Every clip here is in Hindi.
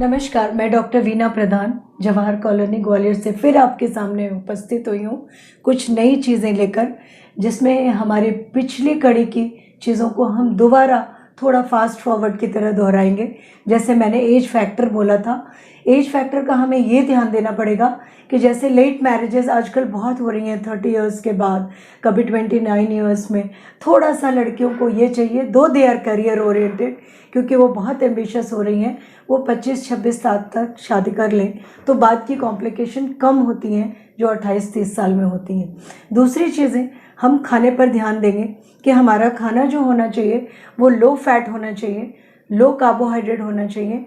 नमस्कार, मैं डॉक्टर वीना प्रधान जवाहर कॉलोनी ग्वालियर से फिर आपके सामने उपस्थित हुई हूँ कुछ नई चीज़ें लेकर, जिसमें हमारे पिछली कड़ी की चीज़ों को हम दोबारा थोड़ा फास्ट फॉरवर्ड की तरह दोहराएंगे। जैसे मैंने एज फैक्टर बोला था, एज फैक्टर का हमें ये ध्यान देना पड़ेगा कि जैसे लेट मैरिजेस आजकल बहुत हो रही हैं 30 इयर्स के बाद, कभी 29 इयर्स में। थोड़ा सा लड़कियों को ये चाहिए दो दे आर करियर ओरिएंटेड, क्योंकि वो बहुत एम्बिशियस हो रही हैं, वो 25-26 साल तक शादी कर लें तो बाद की कॉम्प्लिकेशन कम होती हैं जो 28-30 साल में होती हैं। दूसरी चीज़ें, हम खाने पर ध्यान देंगे कि हमारा खाना जो होना चाहिए वो लो फैट होना चाहिए, लो कार्बोहाइड्रेट होना चाहिए,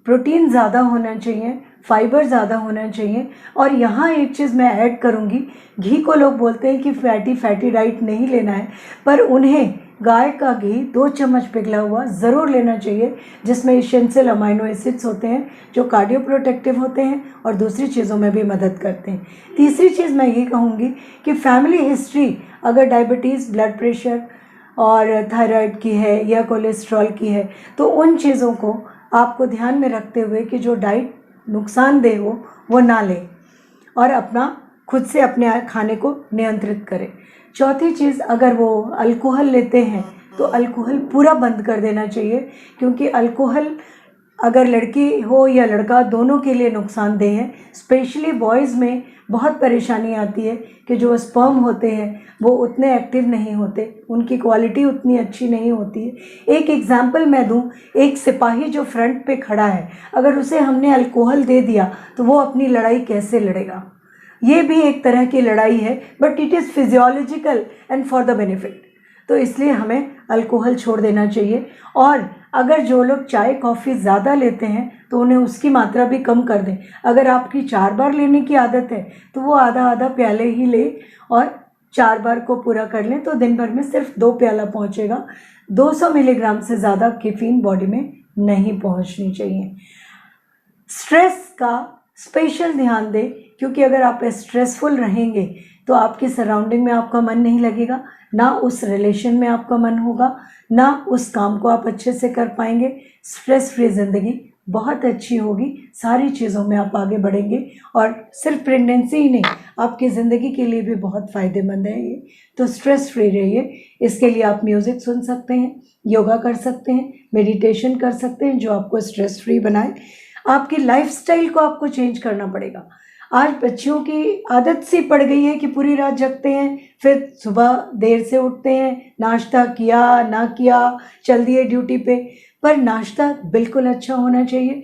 प्रोटीन ज़्यादा होना चाहिए, फाइबर ज़्यादा होना चाहिए। और यहाँ एक चीज़ मैं ऐड करूँगी, घी को लोग बोलते हैं कि फैटी डाइट नहीं लेना है, पर उन्हें गाय का घी 2 चम्मच पिघला हुआ ज़रूर लेना चाहिए, जिसमें एसेंशियल अमाइनो एसिड्स होते हैं जो कार्डियो प्रोटेक्टिव होते हैं और दूसरी चीज़ों में भी मदद करते हैं। तीसरी चीज़ मैं ये कहूँगी कि फैमिली हिस्ट्री अगर डायबिटीज़, ब्लड प्रेशर और थायराइड की है या कोलेस्ट्रॉल की है, तो उन चीज़ों को आपको ध्यान में रखते हुए कि जो डाइट नुकसानदेह हो वो ना लें और अपना खुद से अपने खाने को नियंत्रित करें। चौथी चीज़, अगर वो अल्कोहल लेते हैं तो अल्कोहल पूरा बंद कर देना चाहिए, क्योंकि अल्कोहल अगर लड़की हो या लड़का दोनों के लिए नुकसानदेह है। स्पेशली बॉयज़ में बहुत परेशानी आती है कि जो स्पर्म होते हैं वो उतने एक्टिव नहीं होते, उनकी क्वालिटी उतनी अच्छी नहीं होती है। एक एग्जांपल मैं दूं, एक सिपाही जो फ्रंट पे खड़ा है, अगर उसे हमने अल्कोहल दे दिया तो वो अपनी लड़ाई कैसे लड़ेगा? ये भी एक तरह की लड़ाई है, but it is physiological and for the benefit. तो इसलिए हमें अल्कोहल छोड़ देना चाहिए। और अगर जो लोग चाय कॉफ़ी ज़्यादा लेते हैं तो उन्हें उसकी मात्रा भी कम कर दें। अगर आपकी 4 बार लेने की आदत है तो वो आधा आधा प्याले ही ले और 4 बार को पूरा कर लें, तो दिन भर में सिर्फ 2 प्याला पहुँचेगा। 200 मिलीग्राम से ज़्यादा कैफीन बॉडी में नहीं पहुँचनी चाहिए। स्ट्रेस का स्पेशल ध्यान दें, क्योंकि अगर आप स्ट्रेसफुल रहेंगे तो आपकी सराउंडिंग में आपका मन नहीं लगेगा, ना उस रिलेशन में आपका मन होगा, ना उस काम को आप अच्छे से कर पाएंगे। स्ट्रेस फ्री ज़िंदगी बहुत अच्छी होगी, सारी चीज़ों में आप आगे बढ़ेंगे और सिर्फ प्रेगनेंसी ही नहीं, आपकी ज़िंदगी के लिए भी बहुत फ़ायदेमंद है ये। तो स्ट्रेस फ्री रहिए। इसके लिए आप म्यूज़िक सुन सकते हैं, योगा कर सकते हैं, मेडिटेशन कर सकते हैं जो आपको स्ट्रेस फ्री बनाए। आपकी लाइफस्टाइल को आपको चेंज करना पड़ेगा। आज बच्चियों की आदत सी पड़ गई है कि पूरी रात जगते हैं, फिर सुबह देर से उठते हैं, नाश्ता किया ना किया, चल दिए ड्यूटी पे। पर नाश्ता बिल्कुल अच्छा होना चाहिए।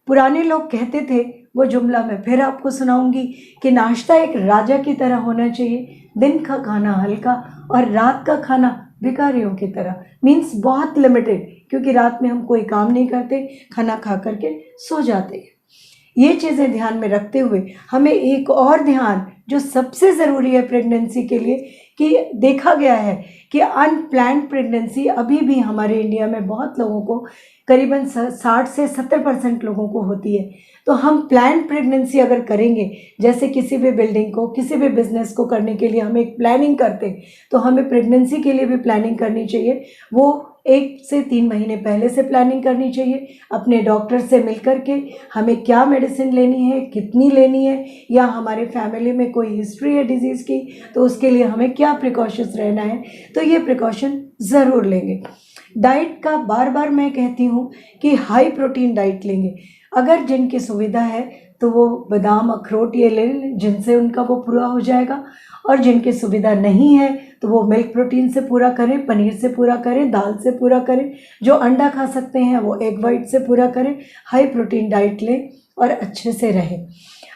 पुराने लोग कहते थे, वो जुमला मैं फिर आपको सुनाऊंगी, कि नाश्ता एक राजा की तरह होना चाहिए, दिन का खाना हल्का और रात का खाना भिखारियों की तरह, मीन्स बहुत लिमिटेड, क्योंकि रात में हम कोई काम नहीं करते, खाना खा करके सो जाते हैं। ये चीज़ें ध्यान में रखते हुए हमें एक और ध्यान जो सबसे ज़रूरी है प्रेगनेंसी के लिए, कि देखा गया है कि अनप्लान्ड प्रेगनेंसी अभी भी हमारे इंडिया में बहुत लोगों को, करीबन 60 से 70% लोगों को होती है। तो हम प्लान्ड प्रेगनेंसी अगर करेंगे, जैसे किसी भी बिल्डिंग को, किसी भी बिजनेस को करने के लिए हम एक प्लानिंग करते हैं, तो हमें प्रेगनेंसी के लिए भी प्लानिंग करनी चाहिए। वो 1 से 3 महीने पहले से प्लानिंग करनी चाहिए। अपने डॉक्टर से मिल कर के हमें क्या मेडिसिन लेनी है, कितनी लेनी है, या हमारे फैमिली में कोई हिस्ट्री है डिजीज़ की तो उसके लिए हमें क्या प्रिकॉशंस रहना है, तो ये प्रिकॉशन ज़रूर लेंगे। डाइट का बार बार मैं कहती हूँ कि हाई प्रोटीन डाइट लेंगे। अगर जिनकी सुविधा है तो वो बादाम, अखरोट ये ले लें, जिनसे उनका वो पूरा हो जाएगा। और जिनकी सुविधा नहीं है तो वो मिल्क प्रोटीन से पूरा करें, पनीर से पूरा करें, दाल से पूरा करें। जो अंडा खा सकते हैं वो एग वाइट से पूरा करें। हाई प्रोटीन डाइट लें और अच्छे से रहें।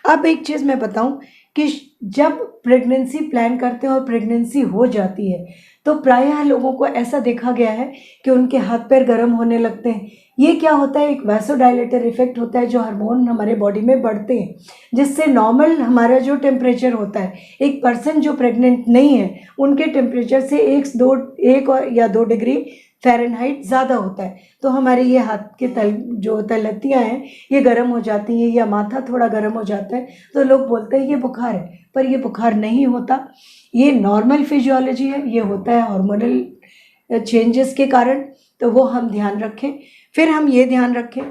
अब एक चीज़ मैं बताऊं कि जब प्रेगनेंसी प्लान करते हैं और प्रेगनेंसी हो जाती है तो प्रायः लोगों को ऐसा देखा गया है कि उनके हाथ पैर गर्म होने लगते हैं। ये क्या होता है? एक वैसोडाइलेटर इफेक्ट होता है, जो हार्मोन हमारे बॉडी में बढ़ते हैं, जिससे नॉर्मल हमारा जो टेम्परेचर होता है, एक पर्सन जो प्रेग्नेंट नहीं है उनके टेम्परेचर से 1 या 2 डिग्री फ़ारेनहाइट ज़्यादा होता है। तो हमारे ये हाथ के तल जो तलहटियाँ हैं ये गर्म हो जाती हैं, या माथा थोड़ा गर्म हो जाता है, तो लोग बोलते हैं ये बुखार है, पर ये बुखार नहीं होता। ये नॉर्मल फिजियोलॉजी है, ये होता है हार्मोनल चेंजेस के कारण। तो वो हम ध्यान रखें। फिर हम ये ध्यान रखें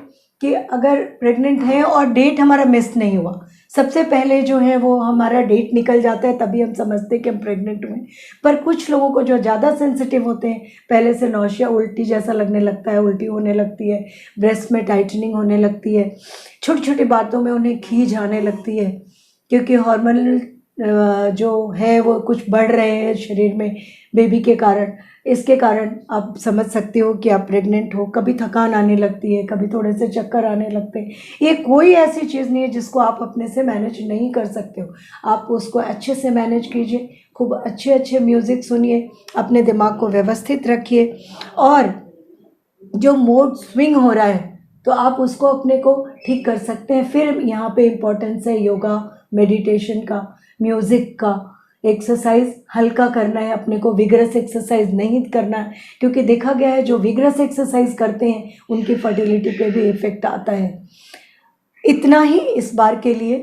कि अगर प्रेग्नेंट हैं और डेट हमारा मिस नहीं हुआ, सबसे पहले जो है वो हमारा डेट निकल जाता है, तभी हम समझते हैं कि हम प्रेग्नेंट हुए। पर कुछ लोगों को जो ज़्यादा सेंसिटिव होते हैं, पहले से नौशिया, उल्टी जैसा लगने लगता है, उल्टी होने लगती है, ब्रेस्ट में टाइटनिंग होने लगती है, छोटी छोटी बातों में उन्हें खींच आने लगती है, क्योंकि हार्मोनल जो है वो कुछ बढ़ रहे हैं शरीर में बेबी के कारण। इसके कारण आप समझ सकते हो कि आप प्रेग्नेंट हो। कभी थकान आने लगती है, कभी थोड़े से चक्कर आने लगते हैं। ये कोई ऐसी चीज़ नहीं है जिसको आप अपने से मैनेज नहीं कर सकते हो। आप उसको अच्छे से मैनेज कीजिए, खूब अच्छे अच्छे म्यूज़िक सुनिए, अपने दिमाग को व्यवस्थित रखिए, और जो मूड स्विंग हो रहा है तो आप उसको अपने को ठीक कर सकते हैं। फिर यहाँ पे इम्पोर्टेंस है योगा, मेडिटेशन का, म्यूज़िक का, एक्सरसाइज हल्का करना है अपने को, विगरस एक्सरसाइज नहीं करना है, क्योंकि देखा गया है जो विगरस एक्सरसाइज करते हैं उनकी फर्टिलिटी पे भी इफेक्ट आता है। इतना ही इस बार के लिए।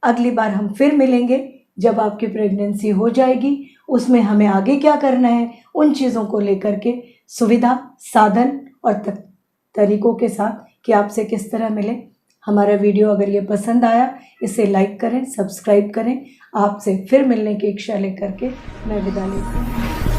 अगली बार हम फिर मिलेंगे जब आपकी प्रेगनेंसी हो जाएगी। उसमें हमें आगे क्या करना है, उन चीज़ों को लेकर के सुविधा, साधन और तरीकों के साथ कि आपसे किस तरह मिले। हमारा वीडियो अगर ये पसंद आया, इसे लाइक करें, सब्सक्राइब करें। आपसे फिर मिलने की इच्छा लेकर के मैं विदा लेती हूँ।